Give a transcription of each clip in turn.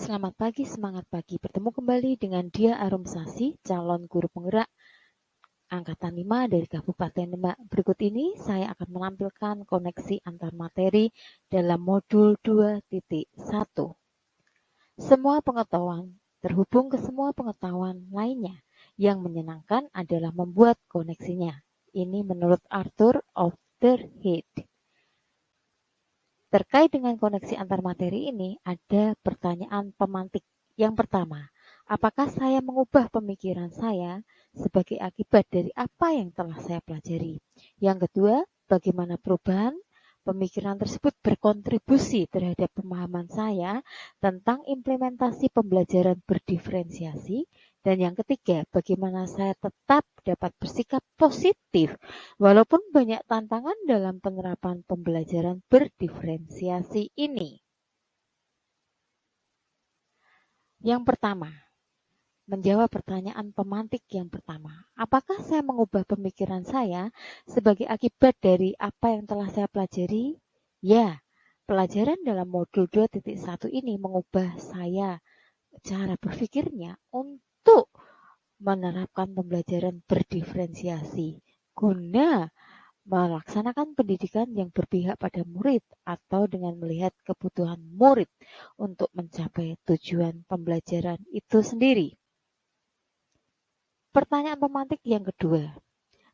Selamat pagi, semangat pagi. Bertemu kembali dengan Dia Arumsasi, calon guru penggerak Angkatan 5 dari Kabupaten Demak. Berikut ini saya akan menampilkan koneksi antar materi dalam modul 2.1. Semua pengetahuan terhubung ke semua pengetahuan lainnya. Yang menyenangkan adalah membuat koneksinya. Ini menurut Arthur Otterhead. Terkait dengan koneksi antar materi ini, ada pertanyaan pemantik. Yang pertama, apakah saya mengubah pemikiran saya sebagai akibat dari apa yang telah saya pelajari? Yang kedua, bagaimana perubahan pemikiran tersebut berkontribusi terhadap pemahaman saya tentang implementasi pembelajaran berdiferensiasi? Dan yang ketiga, bagaimana saya tetap dapat bersikap positif walaupun banyak tantangan dalam penerapan pembelajaran berdiferensiasi ini. Yang pertama, menjawab pertanyaan pemantik yang pertama. Apakah saya mengubah pemikiran saya sebagai akibat dari apa yang telah saya pelajari? Ya, pelajaran dalam modul 2.1 ini mengubah saya cara berpikirnya untuk menerapkan pembelajaran berdiferensiasi guna melaksanakan pendidikan yang berpihak pada murid atau dengan melihat kebutuhan murid untuk mencapai tujuan pembelajaran itu sendiri. Pertanyaan pemantik yang kedua,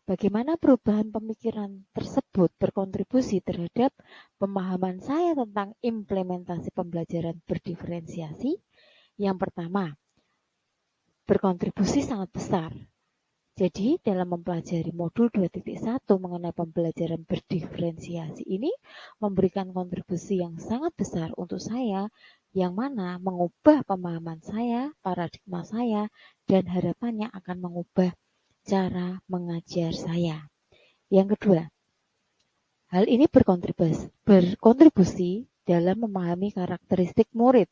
bagaimana perubahan pemikiran tersebut berkontribusi terhadap pemahaman saya tentang implementasi pembelajaran berdiferensiasi? Yang pertama, berkontribusi sangat besar. Jadi, dalam mempelajari modul 2.1 mengenai pembelajaran berdiferensiasi ini memberikan kontribusi yang sangat besar untuk saya, yang mana mengubah pemahaman saya, paradigma saya, dan harapannya akan mengubah cara mengajar saya. Yang kedua, hal ini berkontribusi dalam memahami karakteristik murid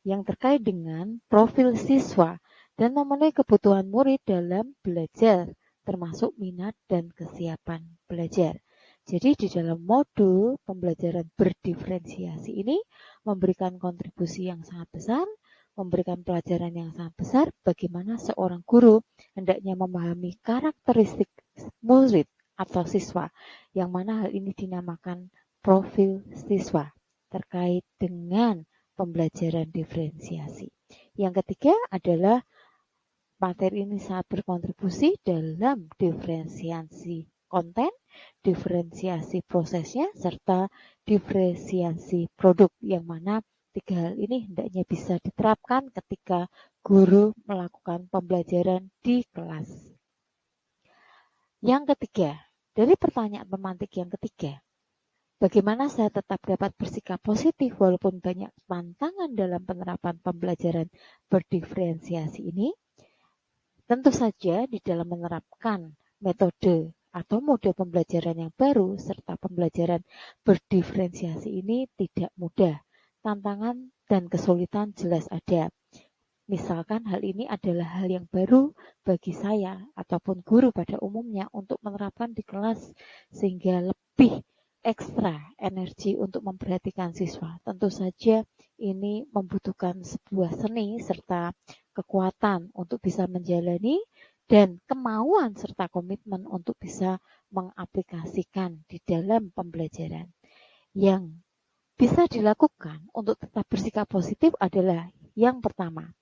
yang terkait dengan profil siswa dan memenuhi kebutuhan murid dalam belajar, termasuk minat dan kesiapan belajar. Jadi di dalam modul pembelajaran berdiferensiasi ini memberikan kontribusi yang sangat besar, memberikan pelajaran yang sangat besar bagaimana seorang guru hendaknya memahami karakteristik murid atau siswa, yang mana hal ini dinamakan profil siswa terkait dengan pembelajaran diferensiasi. Yang ketiga adalah materi ini sangat berkontribusi dalam diferensiasi konten, diferensiasi prosesnya, serta diferensiasi produk, yang mana tiga hal ini hendaknya bisa diterapkan ketika guru melakukan pembelajaran di kelas. Yang ketiga, dari pertanyaan pemantik yang ketiga, bagaimana saya tetap dapat bersikap positif walaupun banyak tantangan dalam penerapan pembelajaran berdiferensiasi ini? Tentu saja di dalam menerapkan metode atau mode pembelajaran yang baru serta pembelajaran berdiferensiasi ini tidak mudah. Tantangan dan kesulitan jelas ada. Misalkan hal ini adalah hal yang baru bagi saya ataupun guru pada umumnya untuk menerapkan di kelas sehingga lebih ekstra energi untuk memperhatikan siswa. Tentu saja ini membutuhkan sebuah seni serta kekuatan untuk bisa menjalani dan kemauan serta komitmen untuk bisa mengaplikasikan di dalam pembelajaran. Yang bisa dilakukan untuk tetap bersikap positif adalah yang pertama,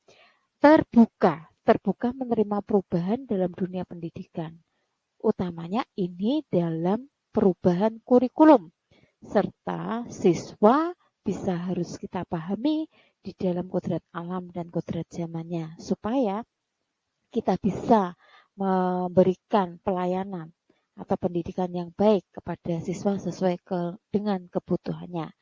terbuka menerima perubahan dalam dunia pendidikan. Utamanya ini dalam perubahan kurikulum, serta siswa bisa harus kita pahami di dalam kodrat alam dan kodrat zamannya, supaya kita bisa memberikan pelayanan atau pendidikan yang baik kepada siswa sesuai dengan kebutuhannya.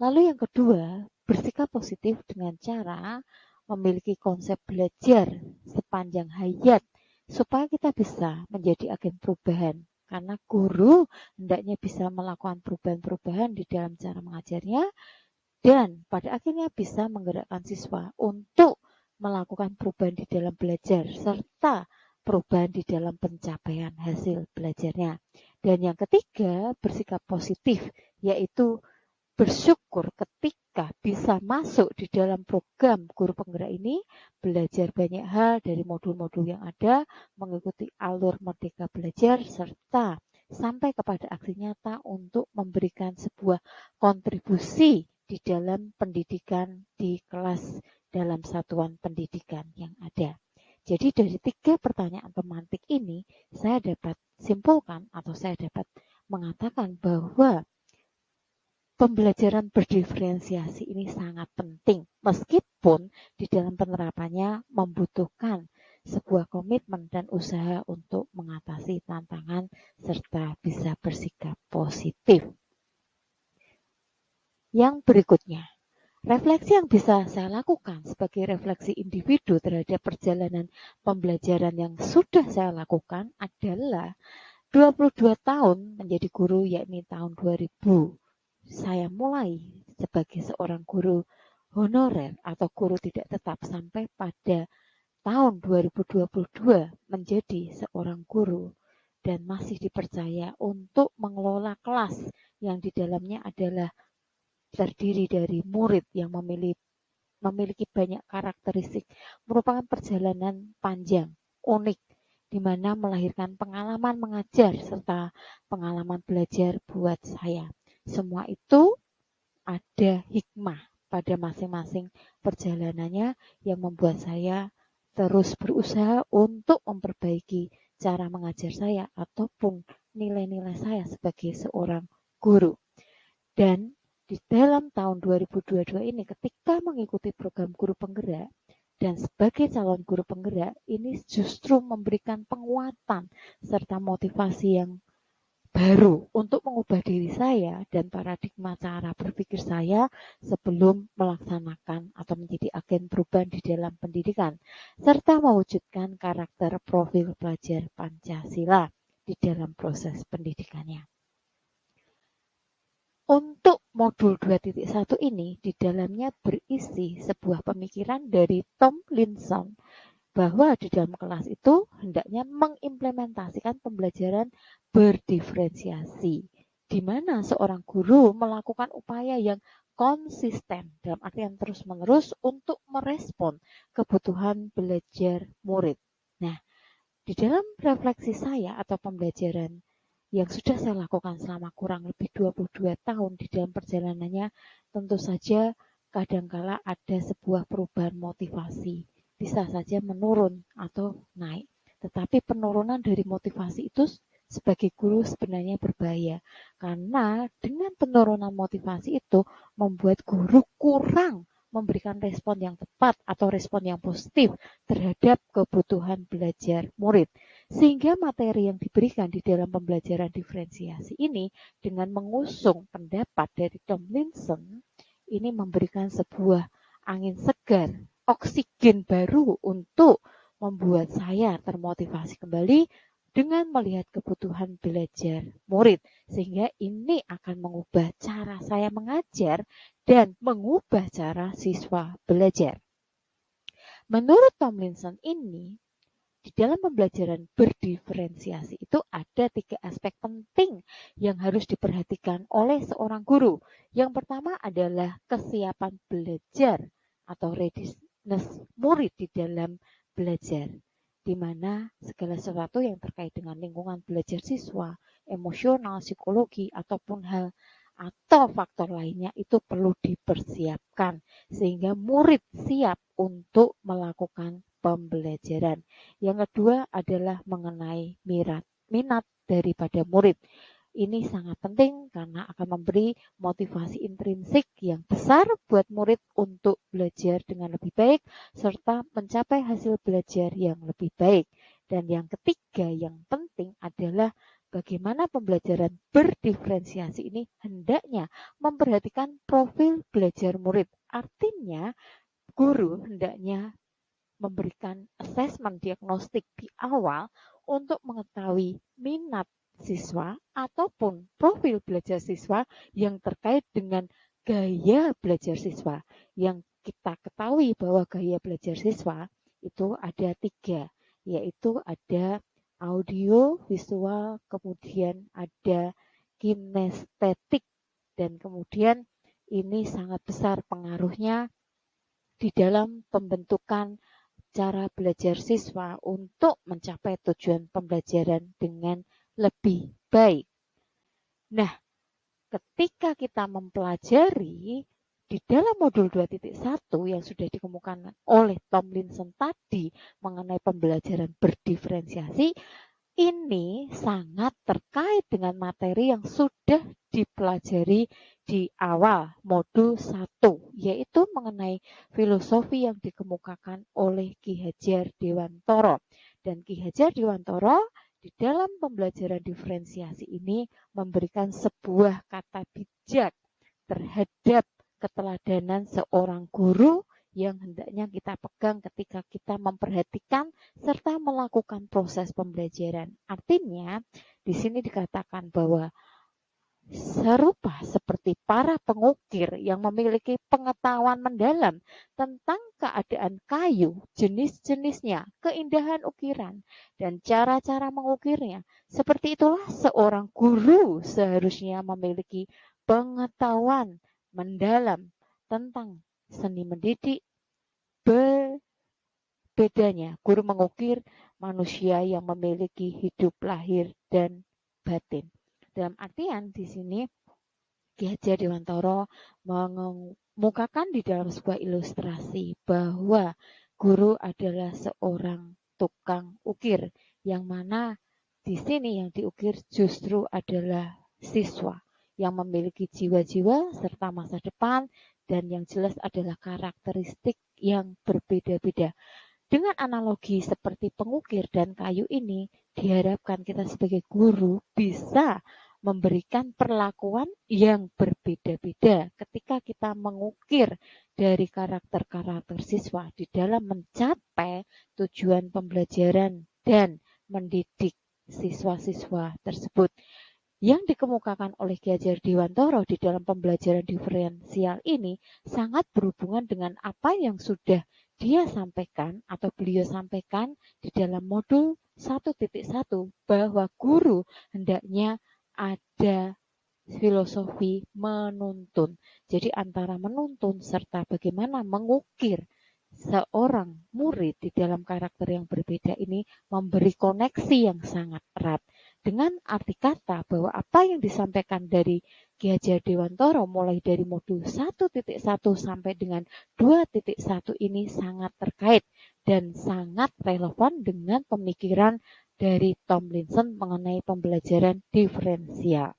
Lalu yang kedua, bersikap positif dengan cara memiliki konsep belajar sepanjang hayat supaya kita bisa menjadi agen perubahan. Karena guru hendaknya bisa melakukan perubahan-perubahan di dalam cara mengajarnya dan pada akhirnya bisa menggerakkan siswa untuk melakukan perubahan di dalam belajar serta perubahan di dalam pencapaian hasil belajarnya. Dan yang ketiga, bersikap positif, yaitu bersyukur ketika bisa masuk di dalam program Guru Penggerak ini, belajar banyak hal dari modul-modul yang ada, mengikuti alur Merdeka Belajar, serta sampai kepada aksi nyata untuk memberikan sebuah kontribusi di dalam pendidikan di kelas dalam satuan pendidikan yang ada. Jadi dari 3 pertanyaan pemantik ini, saya dapat simpulkan atau saya dapat mengatakan bahwa pembelajaran berdiferensiasi ini sangat penting, meskipun di dalam penerapannya membutuhkan sebuah komitmen dan usaha untuk mengatasi tantangan serta bisa bersikap positif. Yang berikutnya, refleksi yang bisa saya lakukan sebagai refleksi individu terhadap perjalanan pembelajaran yang sudah saya lakukan adalah 22 tahun menjadi guru, yakni tahun 2000. Saya mulai sebagai seorang guru honorer atau guru tidak tetap sampai pada tahun 2022 menjadi seorang guru dan masih dipercaya untuk mengelola kelas yang di dalamnya adalah terdiri dari murid yang memiliki banyak karakteristik, merupakan perjalanan panjang, unik, di mana melahirkan pengalaman mengajar serta pengalaman belajar buat saya. Semua itu ada hikmah pada masing-masing perjalanannya yang membuat saya terus berusaha untuk memperbaiki cara mengajar saya ataupun nilai-nilai saya sebagai seorang guru. Dan di dalam tahun 2022 ini ketika mengikuti program Guru Penggerak dan sebagai calon guru penggerak ini justru memberikan penguatan serta motivasi yang baru untuk mengubah diri saya dan paradigma cara berpikir saya sebelum melaksanakan atau menjadi agen perubahan di dalam pendidikan, serta mewujudkan karakter profil pelajar Pancasila di dalam proses pendidikannya. Untuk modul 2.1 ini, di dalamnya berisi sebuah pemikiran dari Tomlinson bahwa di dalam kelas itu hendaknya mengimplementasikan pembelajaran berdiferensiasi, di mana seorang guru melakukan upaya yang konsisten dalam artian terus-menerus untuk merespon kebutuhan belajar murid. Nah, di dalam refleksi saya atau pembelajaran yang sudah saya lakukan selama kurang lebih 22 tahun di dalam perjalanannya, tentu saja kadangkala ada sebuah perubahan motivasi. Bisa saja menurun atau naik. Tetapi penurunan dari motivasi itu sebagai guru sebenarnya berbahaya. Karena dengan penurunan motivasi itu membuat guru kurang memberikan respon yang tepat atau respon yang positif terhadap kebutuhan belajar murid. Sehingga materi yang diberikan di dalam pembelajaran diferensiasi ini dengan mengusung pendapat dari Tomlinson ini memberikan sebuah angin segar, oksigen baru untuk membuat saya termotivasi kembali dengan melihat kebutuhan belajar murid. Sehingga ini akan mengubah cara saya mengajar dan mengubah cara siswa belajar. Menurut Tomlinson ini, di dalam pembelajaran berdiferensiasi itu ada 3 aspek penting yang harus diperhatikan oleh seorang guru. Yang pertama adalah kesiapan belajar atau readiness murid di dalam belajar, di mana segala sesuatu yang terkait dengan lingkungan belajar siswa, emosional, psikologi, ataupun hal atau faktor lainnya itu perlu dipersiapkan sehingga murid siap untuk melakukan pembelajaran. Yang kedua adalah mengenai minat daripada murid. Ini sangat penting karena akan memberi motivasi intrinsik yang besar buat murid untuk belajar dengan lebih baik serta mencapai hasil belajar yang lebih baik. Dan yang ketiga yang penting adalah bagaimana pembelajaran berdiferensiasi ini hendaknya memperhatikan profil belajar murid. Artinya, guru hendaknya memberikan asesmen diagnostik di awal untuk mengetahui minat siswa ataupun profil belajar siswa yang terkait dengan gaya belajar siswa. Yang kita ketahui bahwa gaya belajar siswa itu ada 3, yaitu ada audio, visual, kemudian ada kinestetik, dan kemudian ini sangat besar pengaruhnya di dalam pembentukan cara belajar siswa untuk mencapai tujuan pembelajaran dengan lebih baik. Nah, ketika kita mempelajari di dalam modul 2.1 yang sudah dikemukakan oleh Tomlinson tadi mengenai pembelajaran berdiferensiasi, ini sangat terkait dengan materi yang sudah dipelajari di awal modul 1, yaitu mengenai filosofi yang dikemukakan oleh Ki Hajar Dewantoro. Dan Ki Hajar Dewantoro di dalam pembelajaran diferensiasi ini memberikan sebuah kata bijak terhadap keteladanan seorang guru yang hendaknya kita pegang ketika kita memperhatikan serta melakukan proses pembelajaran. Artinya, di sini dikatakan bahwa serupa seperti para pengukir yang memiliki pengetahuan mendalam tentang keadaan kayu, jenis-jenisnya, keindahan ukiran, dan cara-cara mengukirnya. Seperti itulah seorang guru seharusnya memiliki pengetahuan mendalam tentang seni mendidik. Bedanya guru mengukir manusia yang memiliki hidup lahir dan batin. Dalam artian di sini Ki Hajar Dewantoro mengemukakan di dalam sebuah ilustrasi bahwa guru adalah seorang tukang ukir, yang mana di sini yang diukir justru adalah siswa yang memiliki jiwa-jiwa serta masa depan, dan yang jelas adalah karakteristik yang berbeda-beda. Dengan analogi seperti pengukir dan kayu ini, diharapkan kita sebagai guru bisa memberikan perlakuan yang berbeda-beda ketika kita mengukir dari karakter-karakter siswa di dalam mencapai tujuan pembelajaran dan mendidik siswa-siswa tersebut. Yang dikemukakan oleh Ki Hajar Dewantoro di dalam pembelajaran diferensial ini sangat berhubungan dengan apa yang sudah dia sampaikan atau beliau sampaikan di dalam modul 1.1, bahwa guru hendaknya ada filosofi menuntun. Jadi antara menuntun serta bagaimana mengukir seorang murid di dalam karakter yang berbeda ini memberi koneksi yang sangat erat. Dengan arti kata bahwa apa yang disampaikan dari Ki Hajar Dewantoro mulai dari modul 1.1 sampai dengan 2.1 ini sangat terkait dan sangat relevan dengan pemikiran dari Tomlinson mengenai pembelajaran diferensial.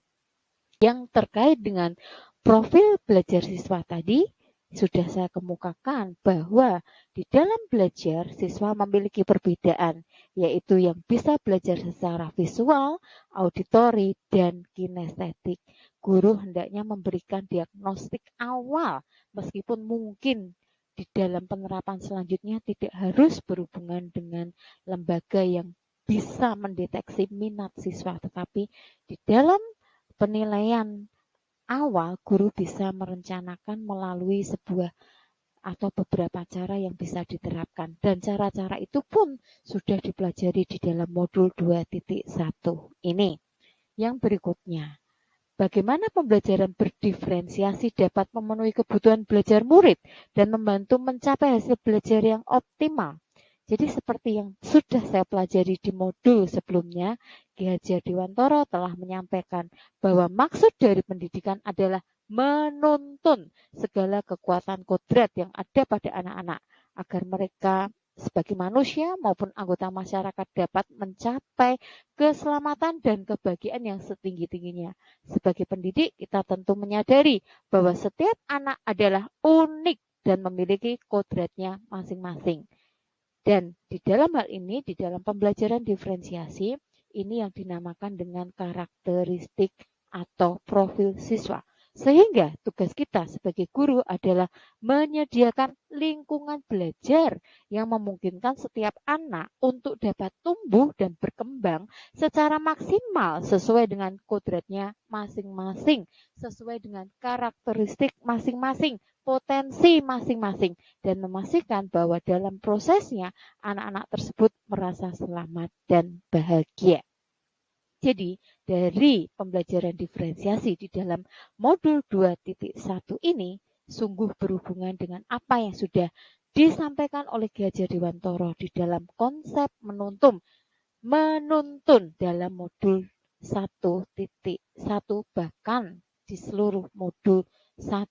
Yang terkait dengan profil belajar siswa tadi, sudah saya kemukakan bahwa di dalam belajar siswa memiliki perbedaan, yaitu yang bisa belajar secara visual, auditori, dan kinestetik. Guru hendaknya memberikan diagnostik awal, meskipun mungkin di dalam penerapan selanjutnya tidak harus berhubungan dengan lembaga yang bisa mendeteksi minat siswa, tetapi di dalam penilaian awal, guru bisa merencanakan melalui sebuah atau beberapa cara yang bisa diterapkan. Dan cara-cara itu pun sudah dipelajari di dalam modul 2.1 ini. Yang berikutnya, bagaimana pembelajaran berdiferensiasi dapat memenuhi kebutuhan belajar murid dan membantu mencapai hasil belajar yang optimal. Jadi seperti yang sudah saya pelajari di modul sebelumnya, Ki Hajar Dewantoro telah menyampaikan bahwa maksud dari pendidikan adalah menuntun segala kekuatan kodrat yang ada pada anak-anak agar mereka sebagai manusia maupun anggota masyarakat dapat mencapai keselamatan dan kebahagiaan yang setinggi-tingginya. Sebagai pendidik, kita tentu menyadari bahwa setiap anak adalah unik dan memiliki kodratnya masing-masing. Dan di dalam hal ini, di dalam pembelajaran diferensiasi, ini yang dinamakan dengan karakteristik atau profil siswa. Sehingga tugas kita sebagai guru adalah menyediakan lingkungan belajar yang memungkinkan setiap anak untuk dapat tumbuh dan berkembang secara maksimal sesuai dengan kodratnya masing-masing, sesuai dengan karakteristik masing-masing, potensi masing-masing, dan memastikan bahwa dalam prosesnya anak-anak tersebut merasa selamat dan bahagia. Jadi, dari pembelajaran diferensiasi di dalam modul 2.1 ini sungguh berhubungan dengan apa yang sudah disampaikan oleh Ki Hajar Dewantara di dalam konsep menuntun dalam modul 1.1 bahkan di seluruh modul 1.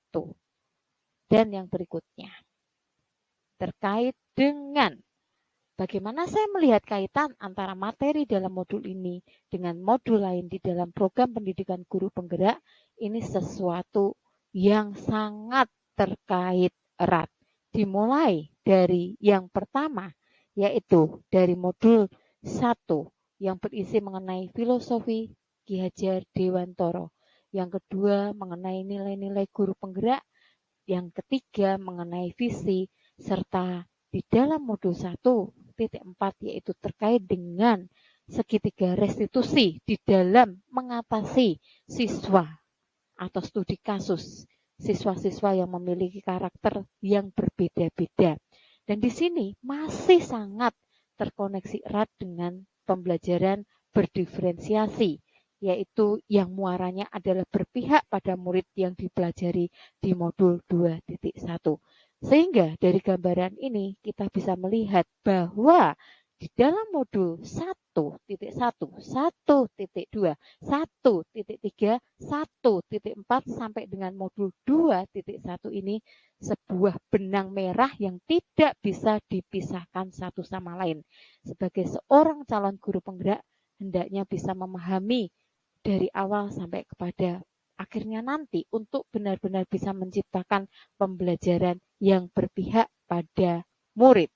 Dan yang berikutnya terkait dengan bagaimana saya melihat kaitan antara materi dalam modul ini dengan modul lain di dalam program pendidikan guru penggerak, ini sesuatu yang sangat terkait erat. Dimulai dari yang pertama, yaitu dari modul 1 yang berisi mengenai filosofi Ki Hajar Dewantara. Yang kedua mengenai nilai-nilai guru penggerak. Yang ketiga mengenai visi, serta di dalam modul 1.4 yaitu terkait dengan segitiga restitusi di dalam mengatasi siswa atau studi kasus siswa-siswa yang memiliki karakter yang berbeda-beda. Dan di sini masih sangat terkoneksi erat dengan pembelajaran berdiferensiasi, yaitu yang muaranya adalah berpihak pada murid yang dipelajari di modul 2.1. Sehingga dari gambaran ini kita bisa melihat bahwa di dalam modul 1.1, 1.2, 1.3, 1.4 sampai dengan modul 2.1 ini sebuah benang merah yang tidak bisa dipisahkan satu sama lain. Sebagai seorang calon guru penggerak, hendaknya bisa memahami dari awal sampai kepada akhirnya nanti untuk benar-benar bisa menciptakan pembelajaran yang berpihak pada murid.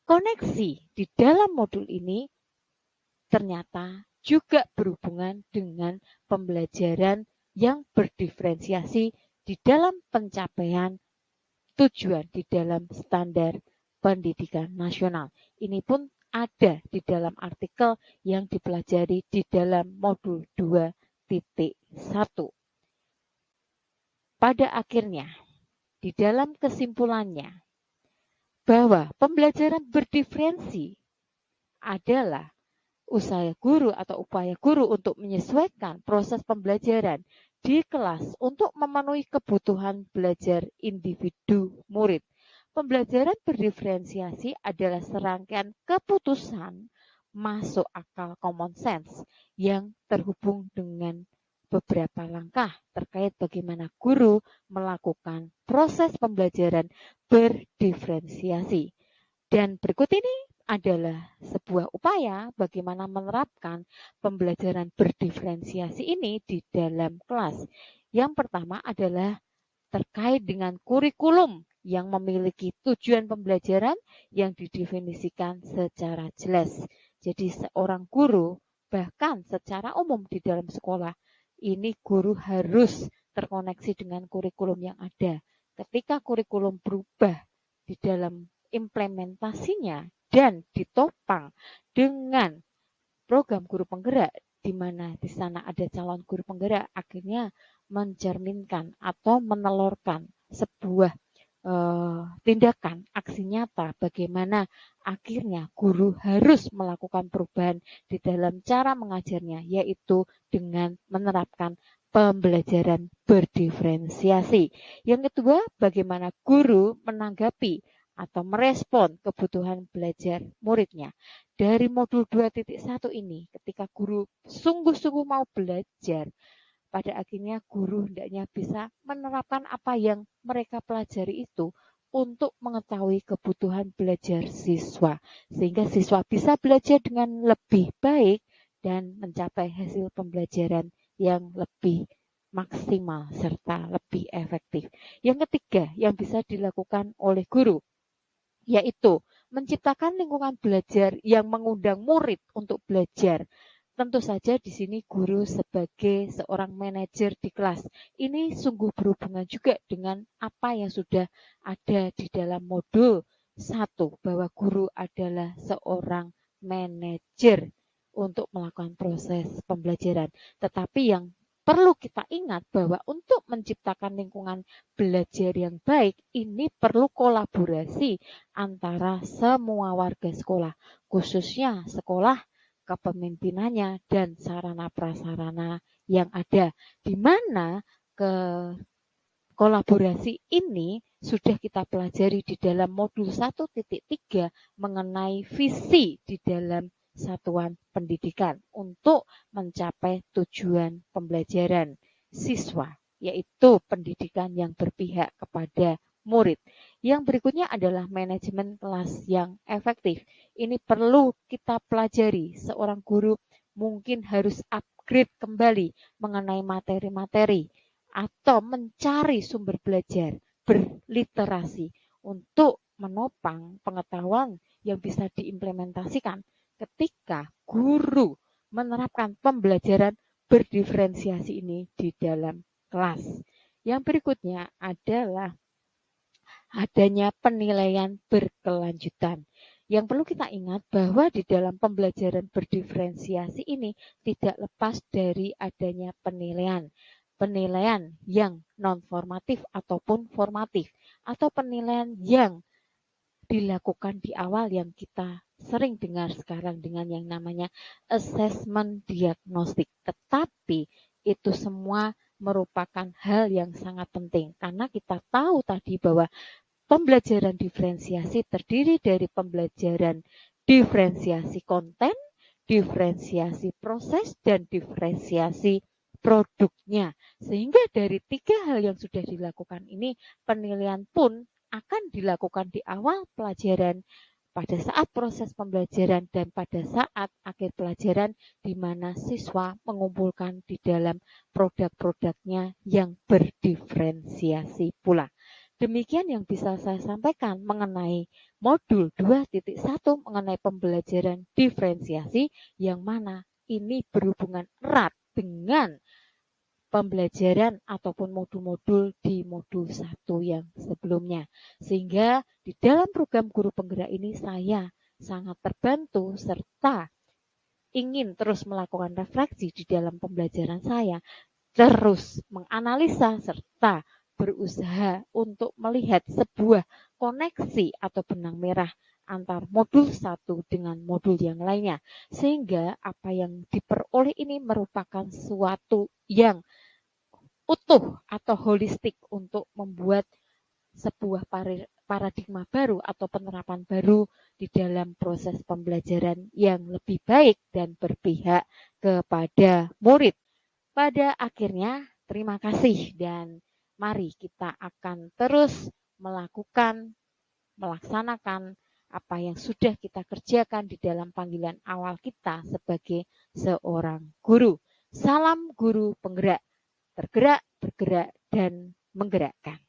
Koneksi di dalam modul ini ternyata juga berhubungan dengan pembelajaran yang berdiferensiasi di dalam pencapaian tujuan di dalam standar pendidikan nasional. Ini pun ada di dalam artikel yang dipelajari di dalam modul 2.1. Pada akhirnya, di dalam kesimpulannya, bahwa pembelajaran berdiferensi adalah usaha guru atau upaya guru untuk menyesuaikan proses pembelajaran di kelas untuk memenuhi kebutuhan belajar individu murid. Pembelajaran berdiferensiasi adalah serangkaian keputusan masuk akal common sense yang terhubung dengan beberapa langkah terkait bagaimana guru melakukan proses pembelajaran berdiferensiasi. Dan berikut ini adalah sebuah upaya bagaimana menerapkan pembelajaran berdiferensiasi ini di dalam kelas. Yang pertama adalah terkait dengan kurikulum yang memiliki tujuan pembelajaran yang didefinisikan secara jelas. Jadi seorang guru bahkan secara umum di dalam sekolah ini guru harus terkoneksi dengan kurikulum yang ada. Ketika kurikulum berubah di dalam implementasinya dan ditopang dengan program guru penggerak di mana di sana ada calon guru penggerak, akhirnya mencerminkan atau menelurkan sebuah tindakan aksi nyata bagaimana akhirnya guru harus melakukan perubahan di dalam cara mengajarnya, yaitu dengan menerapkan pembelajaran berdiferensiasi. Yang kedua, bagaimana guru menanggapi atau merespon kebutuhan belajar muridnya. Dari modul 2.1 ini, ketika guru sungguh-sungguh mau belajar, pada akhirnya guru hendaknya bisa menerapkan apa yang mereka pelajari itu untuk mengetahui kebutuhan belajar siswa. Sehingga siswa bisa belajar dengan lebih baik dan mencapai hasil pembelajaran yang lebih maksimal serta lebih efektif. Yang ketiga yang bisa dilakukan oleh guru yaitu menciptakan lingkungan belajar yang mengundang murid untuk belajar. Tentu saja di sini guru sebagai seorang manajer di kelas. Ini sungguh berhubungan juga dengan apa yang sudah ada di dalam modul 1, bahwa guru adalah seorang manajer untuk melakukan proses pembelajaran. Tetapi yang perlu kita ingat bahwa untuk menciptakan lingkungan belajar yang baik, ini perlu kolaborasi antara semua warga sekolah, khususnya sekolah kepemimpinannya, dan sarana prasarana yang ada, di mana kolaborasi ini sudah kita pelajari di dalam modul 1.3 mengenai visi di dalam satuan pendidikan untuk mencapai tujuan pembelajaran siswa, yaitu pendidikan yang berpihak kepada murid. Yang berikutnya adalah manajemen kelas yang efektif. Ini perlu kita pelajari. Seorang guru mungkin harus upgrade kembali mengenai materi-materi atau mencari sumber belajar, berliterasi untuk menopang pengetahuan yang bisa diimplementasikan ketika guru menerapkan pembelajaran berdiferensiasi ini di dalam kelas. Yang berikutnya adalah adanya penilaian berkelanjutan. Yang perlu kita ingat bahwa di dalam pembelajaran berdiferensiasi ini tidak lepas dari adanya penilaian. Penilaian yang non-formatif ataupun formatif, atau penilaian yang dilakukan di awal yang kita sering dengar sekarang dengan yang namanya assessment diagnostik. Tetapi itu semua merupakan hal yang sangat penting karena kita tahu tadi bahwa pembelajaran diferensiasi terdiri dari pembelajaran diferensiasi konten, diferensiasi proses, dan diferensiasi produknya. Sehingga dari 3 hal yang sudah dilakukan ini, penilaian pun akan dilakukan di awal pelajaran, pada saat proses pembelajaran, dan pada saat akhir pelajaran, di mana siswa mengumpulkan di dalam produk-produknya yang berdiferensiasi pula. Demikian yang bisa saya sampaikan mengenai modul 2.1 mengenai pembelajaran diferensiasi, yang mana ini berhubungan erat dengan pembelajaran ataupun modul-modul di modul 1 yang sebelumnya. Sehingga di dalam program Guru Penggerak ini saya sangat terbantu serta ingin terus melakukan refleksi di dalam pembelajaran saya, terus menganalisa serta berusaha untuk melihat sebuah koneksi atau benang merah antar modul 1 dengan modul yang lainnya. Sehingga apa yang diperoleh ini merupakan suatu yang utuh atau holistik untuk membuat sebuah paradigma baru atau penerapan baru di dalam proses pembelajaran yang lebih baik dan berpihak kepada murid. Pada akhirnya, terima kasih dan mari kita akan terus melaksanakan apa yang sudah kita kerjakan di dalam panggilan awal kita sebagai seorang guru. Salam guru penggerak, tergerak, bergerak, dan menggerakkan.